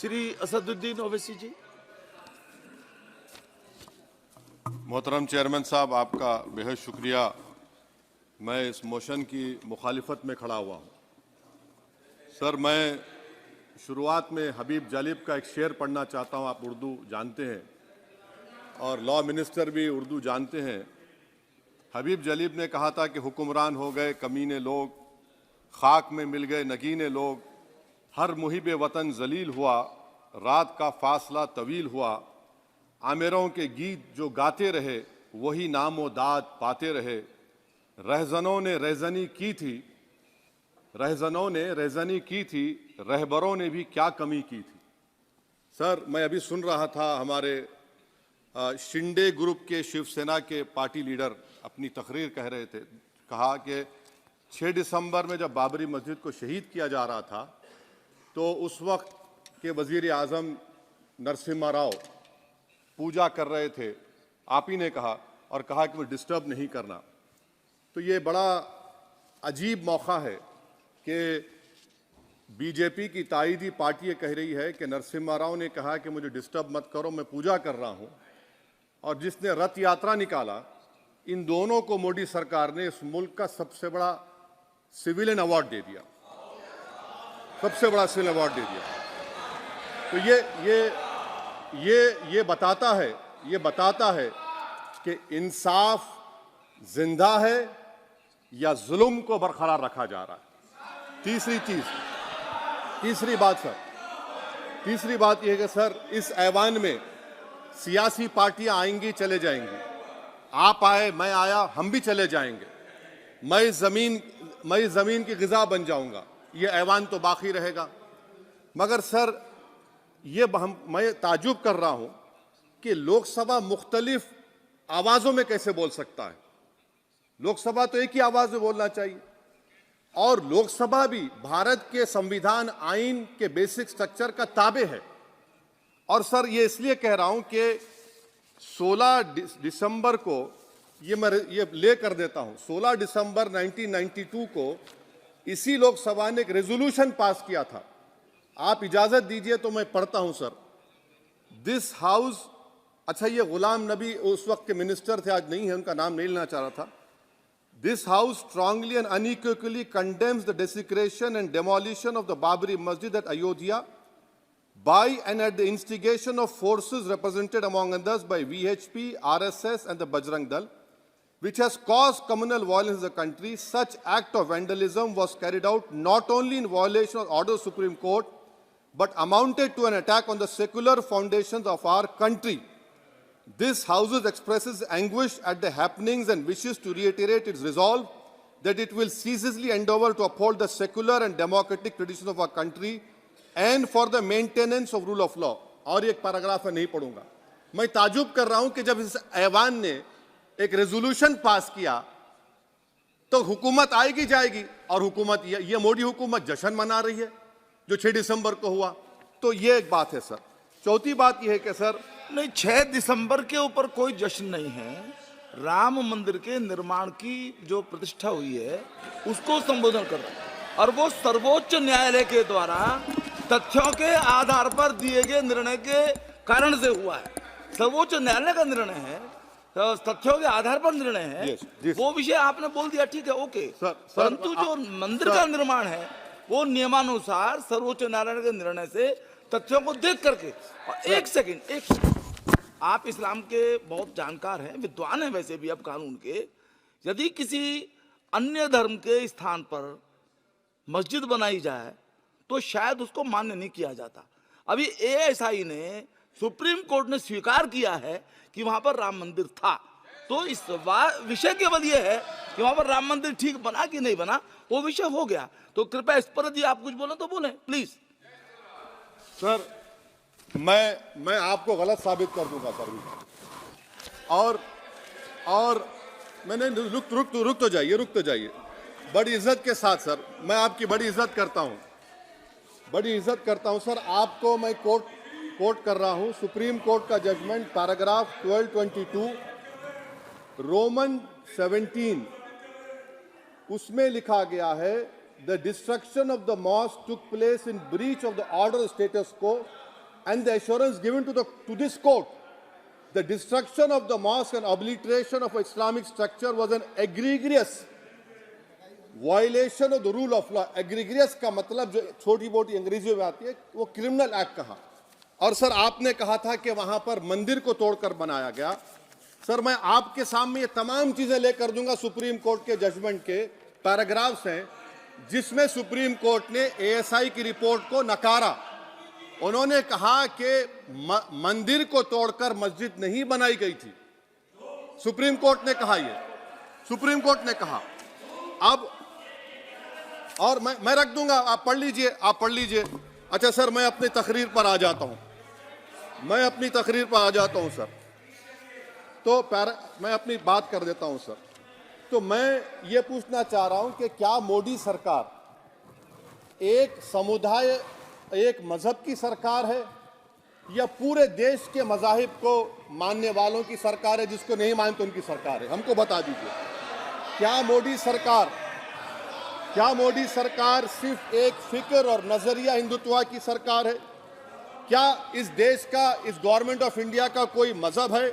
श्री असदुद्दीन ओवैसी जी। मोहतरम चेयरमैन साहब, आपका बेहद शुक्रिया। मैं इस मोशन की मुखालिफत में खड़ा हुआ हूँ। सर, मैं शुरुआत में हबीब जालिब का एक शेर पढ़ना चाहता हूँ। आप उर्दू जानते हैं और लॉ मिनिस्टर भी उर्दू जानते हैं। हबीब जालिब ने कहा था कि हुक्मरान हो गए कमीने लोग, खाक में मिल गए नगीने लोग, हर मुहिब वतन जलील हुआ, रात का फासला तवील हुआ, आमिरों के गीत जो गाते रहे वही नामो दाद पाते रहे, रहजनों ने रेजनी की थी, रहजनों ने रेजनी की थी, रहबरों ने भी क्या कमी की थी। सर, मैं अभी सुन रहा था हमारे शिंदे ग्रुप के शिवसेना के पार्टी लीडर अपनी तकरीर कह रहे थे। कहा कि 6 दिसंबर में जब बाबरी मस्जिद को शहीद किया जा रहा था तो उस वक्त के वजीर आजम नरसिम्हा राव पूजा कर रहे थे। आप ही ने कहा और कहा कि वो डिस्टर्ब नहीं करना। तो ये बड़ा अजीब मौका है कि बीजेपी की ताईदी पार्टी ये कह रही है कि नरसिम्हा राव ने कहा कि मुझे डिस्टर्ब मत करो, मैं पूजा कर रहा हूं, और जिसने रथ यात्रा निकाला, इन दोनों को मोदी सरकार ने इस मुल्क का सबसे बड़ा सिविलियन अवार्ड दे दिया, सबसे बड़ा सिविलियन अवार्ड दे दिया। तो ये बताता है कि इंसाफ जिंदा है या जुल्म को बरकरार रखा जा रहा है। तीसरी बात यह है कि सर, इस ऐवान में सियासी पार्टियां आएंगी, चले जाएंगी। आप आए, मैं आया, हम भी चले जाएंगे। मैं इस जमीन की गिजा बन जाऊंगा, ये ऐवान तो बाकी रहेगा। मगर सर, मैं ताजुब कर रहा हूं कि लोकसभा मुख्तलिफ आवाजों में कैसे बोल सकता है। लोकसभा तो एक ही आवाज में बोलना चाहिए, और लोकसभा भी भारत के संविधान आइन के बेसिक स्ट्रक्चर का ताबे है। और सर, ये इसलिए कह रहा हूं कि 16 दिसंबर को ये ले कर देता हूं, 16 दिसंबर 1992 को इसी लोकसभा ने एक रेजोल्यूशन पास किया था। आप इजाजत दीजिए तो मैं पढ़ता हूं सर। दिस हाउस, अच्छा, ये गुलाम नबी उस वक्त के मिनिस्टर थे, आज नहीं है, उनका नाम नहीं लेना चाह रहा था। This house strongly and unequivocally condemns the desecration and demolition of the Babri Masjid at Ayodhya by and at the instigation of forces represented among others by VHP, RSS and the Bajrang Dal, which has caused communal violence in the country. Such act of vandalism was carried out not only in violation of order of Supreme Court, but amounted to an attack on the secular foundations of our country. This House expresses anguish at the happenings and wishes to reiterate its resolve that it will ceaselessly endeavor to uphold the secular and democratic traditions of our country and for the maintenance of rule of law. और एक paragraph मैं नहीं पढ़ूंगा। मैं ताजुब कर रहा हूं कि जब इस ऐवान ने एक रेजोल्यूशन पास किया तो हुकूमत आएगी जाएगी, और हुकूमत ये मोदी हुकूमत जश्न मना रही है जो 6 दिसंबर को हुआ। तो ये एक बात है सर। चौथी बात यह है कि सर, नहीं, 6 दिसंबर के ऊपर कोई जश्न नहीं है। राम मंदिर के निर्माण की जो प्रतिष्ठा हुई है उसको संबोधन कर रहा है, और वो सर्वोच्च न्यायालय के द्वारा तथ्यों के आधार पर दिए गए निर्णय के कारण से हुआ है। सर्वोच्च न्यायालय का निर्णय है, तो तथ्यों के आधार पर निर्णय है। वो विषय आपने बोल दिया, ठीक है, ओके। परंतु जो मंदिर का निर्माण है वो नियमानुसार सर्वोच्च न्यायालय के निर्णय से तथ्यों को देख करके। और एक सेकंड, आप इस्लाम के बहुत जानकार हैं, विद्वान हैं वैसे भी अब कानून के। यदि किसी अन्य धर्म के स्थान पर मस्जिद बनाई जाए तो शायद उसको मान्य नहीं किया जाता। अभी एएसआई ने, सुप्रीम कोर्ट ने स्वीकार किया है कि वहां पर राम मंदिर था। तो इस विषय केवल यह है कि वहां पर राम मंदिर ठीक बना कि नहीं बना, वो विषय हो गया। तो कृपया इस पर यदि आप कुछ बोले तो बोलें प्लीज। सर, मैं आपको गलत साबित कर दूंगा सर भी। और मैंने रुक तो जाइए बड़ी इज्जत के साथ सर, मैं आपकी बड़ी इज्जत करता हूं सर। आपको मैं कोट कर रहा हूं सुप्रीम कोर्ट का जजमेंट, पैराग्राफ 1222 रोमन 17, उसमें लिखा गया है, the destruction of the mosque took place in breach of the order status को and the assurance given to this court, the destruction of the mosque and obliteration of Islamic structure was an egregious violation of the rule of law. Egregious का मतलब जो छोटी मोटी अंग्रेजी में आती है वो क्रिमिनल एक्ट कहा। और सर आपने कहा था कि वहां पर मंदिर को तोड़कर बनाया गया। सर मैं आपके सामने ये तमाम चीजें लेकर दूंगा, सुप्रीम कोर्ट के जजमेंट के पैराग्राफ्स हैं जिसमें सुप्रीम कोर्ट ने एएसआई की रिपोर्ट को नकारा। उन्होंने कहा कि मंदिर को तोड़कर मस्जिद नहीं बनाई गई थी। सुप्रीम कोर्ट ने कहा, ये सुप्रीम कोर्ट ने कहा। अब और मैं रख दूंगा, आप पढ़ लीजिए, आप पढ़ लीजिए। अच्छा सर मैं अपनी तकरीर पर आ जाता हूं, मैं अपनी तकरीर पर आ जाता हूं सर। तो मैं अपनी बात कर देता हूं सर। तो मैं ये पूछना चाह रहा हूं कि क्या मोदी सरकार एक समुदाय, एक मजहब की सरकार है या पूरे देश के मजाहिब को मानने वालों की सरकार है, जिसको नहीं मानते उनकी सरकार है? हमको बता दीजिए। क्या मोदी सरकार सिर्फ एक फिक्र और नजरिया हिंदुत्व की सरकार है? क्या इस देश का, इस गवर्नमेंट ऑफ इंडिया का कोई मजहब है?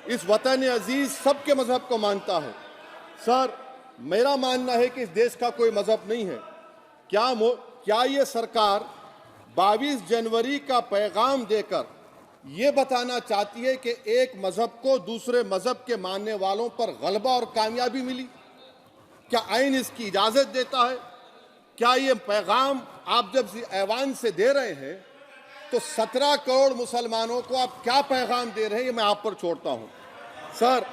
इस वतन अजीज सबके मजहब को मानता है। सर मेरा मानना है कि इस देश का कोई मजहब नहीं है। क्या ये सरकार 22 जनवरी का पैगाम देकर ये बताना चाहती है कि एक मजहब को दूसरे मजहब के मानने वालों पर गलबा और कामयाबी मिली? क्या आइन इसकी इजाजत देता है? क्या ये पैगाम आप जब ऐवान से दे रहे हैं तो 17 करोड़ मुसलमानों को आप क्या पैगाम दे रहे हैं, ये मैं आप पर छोड़ता हूं। सर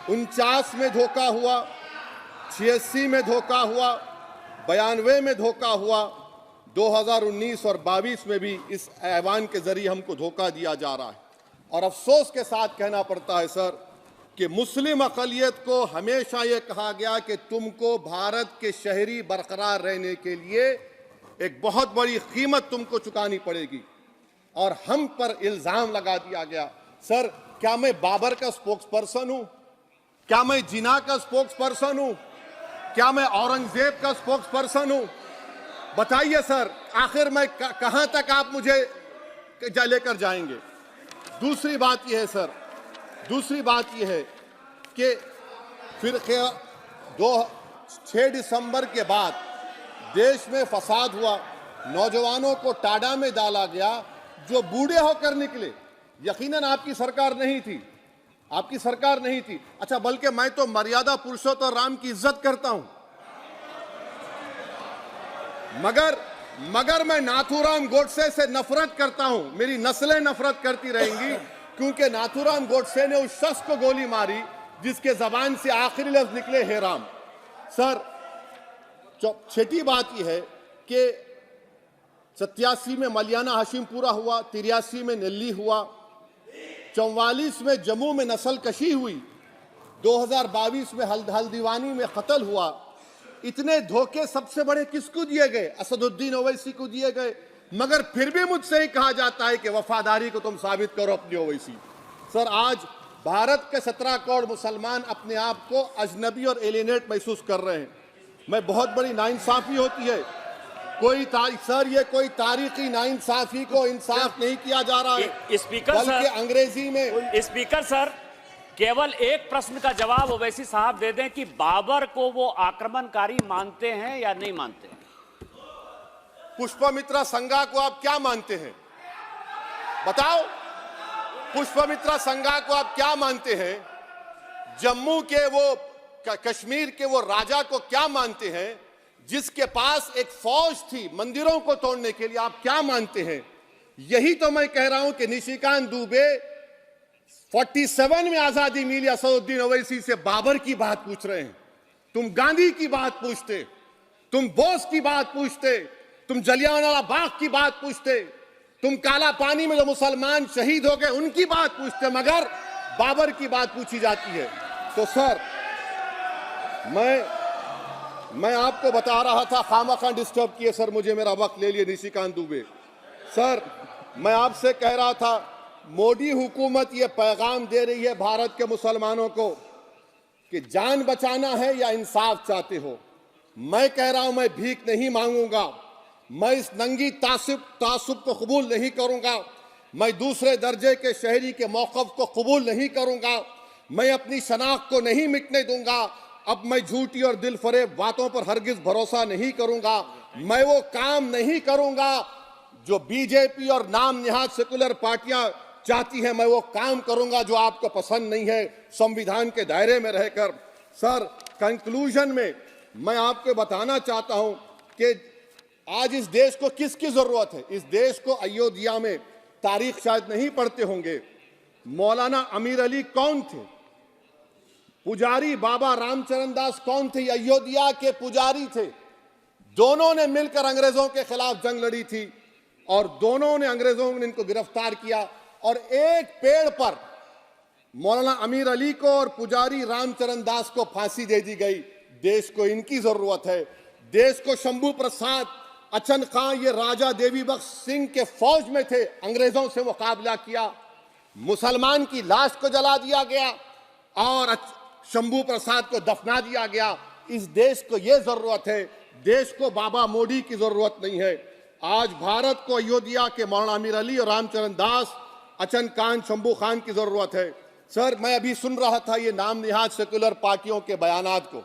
49 में धोखा हुआ, 86 में धोखा हुआ, 92 में धोखा हुआ, 2019 और 22 में भी इस ऐवान के जरिए हमको धोखा दिया जा रहा है। और अफसोस के साथ कहना पड़ता है सर कि मुस्लिम अक़लियत को हमेशा ये कहा गया कि तुमको भारत के शहरी बरकरार रहने के लिए एक बहुत बड़ी कीमत तुमको चुकानी पड़ेगी, और हम पर इल्जाम लगा दिया गया। सर क्या मैं बाबर का स्पोक्स पर्सन हूं? क्या मैं जिना का स्पोक्स पर्सन हूं? क्या मैं औरंगजेब का स्पोक्स पर्सन हूं? बताइए सर, आखिर मैं कहां तक आप मुझे लेकर जाएंगे? दूसरी बात यह है सर, दूसरी बात यह है कि फिर 6 दिसंबर के बाद देश में फसाद हुआ, नौजवानों को टाडा में डाला गया जो बूढ़े होकर निकले। यकीनन आपकी सरकार नहीं थी, आपकी सरकार नहीं थी। अच्छा बल्कि मैं तो मर्यादा पुरुषोत्तम राम की इज्जत करता हूं, मगर मैं नाथूराम गोडसे से नफरत करता हूं। मेरी नस्लें नफरत करती रहेंगी क्योंकि नाथूराम गोडसे ने उस शख्स को गोली मारी जिसके जबान से आखिरी लफ्ज निकले हे राम। सर छठी बात यह है कि 87 में मलियाना हाशिमपुरा हुआ, 83 में नेल्ली हुआ, 44 में जम्मू में नस्ल कशी हुई, 2022 में हल्दीवानी में कत्ल हुआ। इतने धोखे सबसे बड़े किसको दिए गए? असदुद्दीन ओवैसी को दिए गए। मगर फिर भी मुझसे ही कहा जाता है कि वफादारी को तुम साबित करो अपनी ओवैसी। सर आज भारत के 17 करोड़ मुसलमान अपने आप को अजनबी और एलिनेट महसूस कर रहे हैं। मैं बहुत बड़ी नाइंसाफी होती है, सर ये कोई तारीखी नाइंसाफी को इंसाफ नहीं किया जा रहा है। स्पीकर बल्कि सर, अंग्रेजी में स्पीकर सर केवल एक प्रश्न का जवाब ओवैसी साहब दे दें कि बाबर को वो आक्रमणकारी मानते हैं या नहीं मानते हैं? पुष्पमित्रा संघा को आप क्या मानते हैं? बताओ, पुष्पमित्रा संघा को आप क्या मानते हैं? जम्मू के वो, कश्मीर के वो राजा को क्या मानते हैं जिसके पास एक फौज थी मंदिरों को तोड़ने के लिए? आप क्या मानते हैं? यही तो मैं कह रहा हूं कि निशिकांत दुबे 47 में आजादी मिली, असदुद्दीन ओवैसी से बाबर की बात पूछ रहे हैं। तुम गांधी की बात पूछते, तुम बोस की बात पूछते, तुम जलियांवाला बाग की बात पूछते, तुम काला पानी में जो मुसलमान शहीद हो गए उनकी बात पूछते, मगर बाबर की बात पूछी जाती है। तो सर मैं आपको बता रहा था, खामखा डिस्टर्ब किए सर मुझे, मेरा वक्त ले लिए निशिकांत दुबे। सर मैं आपसे कह रहा था, मोदी हुकूमत ये पैगाम दे रही है भारत के मुसलमानों को कि जान बचाना है या इंसाफ चाहते हो। मैं कह रहा हूं मैं भीख नहीं मांगूंगा, मैं इस नंगी तासुब को कबूल नहीं करूंगा। मैं दूसरे दर्जे के शहरी के मौक़िफ़ को कबूल नहीं करूंगा। मैं अपनी शनाख्त को नहीं मिटने दूंगा। अब मैं झूठी और दिल फरेब बातों पर हरगिज भरोसा नहीं करूंगा। मैं वो काम नहीं करूंगा जो बीजेपी और नाम निहाद सेकुलर पार्टियां चाहती हैं। मैं वो काम करूंगा जो आपको पसंद नहीं है, संविधान के दायरे में रहकर। सर, कंक्लूजन में मैं आपको बताना चाहता हूं कि आज इस देश को किसकी जरूरत है। इस देश को अयोध्या में, तारीख शायद नहीं पढ़ते होंगे, मौलाना अमीर अली कौन थे, पुजारी बाबा रामचरण दास कौन थे, अयोध्या के पुजारी थे। दोनों ने मिलकर अंग्रेजों के खिलाफ जंग लड़ी थी और दोनों ने, अंग्रेजों ने इनको गिरफ्तार किया और एक पेड़ पर मौलाना अमीर अली को और पुजारी रामचरण दास को फांसी दे दी गई। देश को इनकी जरूरत है। देश को शंभू प्रसाद, अचन खां, ये राजा देवी बख्श सिंह के फौज में थे, अंग्रेजों से मुकाबला किया। मुसलमान की लाश को जला दिया गया और शंभू प्रसाद को दफना दिया गया। इस देश को यह जरूरत है। देश को बाबा मोदी की जरूरत नहीं है। आज भारत को अयोध्या के मौलाना अमीर अली और रामचरण दास, अचन खान, शंभू खान की जरूरत है। सर, मैं अभी सुन रहा था ये नाम निहाद सेकुलर पार्टियों के बयानात को।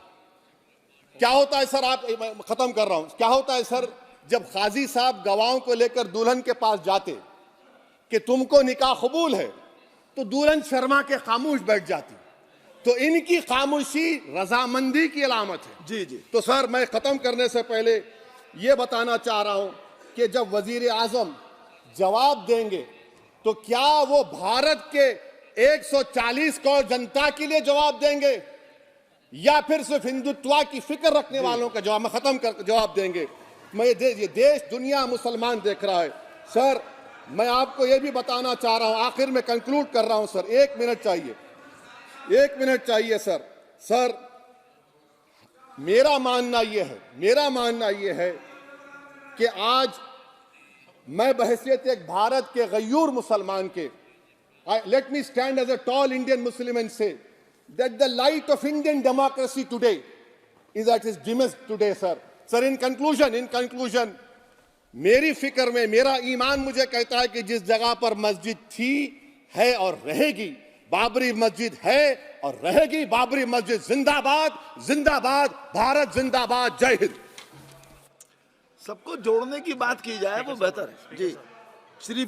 क्या होता है सर, आप, खत्म कर रहा हूं, क्या होता है सर, जब काजी साहब गवाहों को लेकर दुल्हन के पास जाते कि तुमको निकाह कबूल है, तो दुल्हन शर्मा के खामोश बैठ जाती। तो इनकी खामोशी रजामंदी की अलामत है। जी जी। तो सर, मैं खत्म करने से पहले ये बताना चाह रहा हूं कि जब वजीर आजम जवाब देंगे तो क्या वो भारत के 140 करोड़ जनता के लिए जवाब देंगे या फिर सिर्फ हिंदुत्व की फिक्र रखने वालों का जवाब, मैं खत्म कर जवाब देंगे। मैं ये देश, दुनिया, मुसलमान देख रहा है। सर, मैं आपको ये भी बताना चाह रहा हूं, आखिर में कंक्लूड कर रहा हूं सर, 1 मिनट चाहिए, 1 मिनट चाहिए सर। सर, मेरा मानना यह है कि आज मैं बहैसियत एक भारत के गयूर मुसलमान के, let me stand as a tall Indian Muslim and say that the light of Indian democracy today is at its dimmest today, sir. Sir, in conclusion, मेरी फिक्र में, मेरा ईमान मुझे कहता है कि जिस जगह पर मस्जिद थी, है और रहेगी, बाबरी मस्जिद है और रहेगी। बाबरी मस्जिद जिंदाबाद, जिंदाबाद, भारत जिंदाबाद, जय हिंद। सबको जोड़ने की बात की जाए वो बेहतर है। जी, श्री बी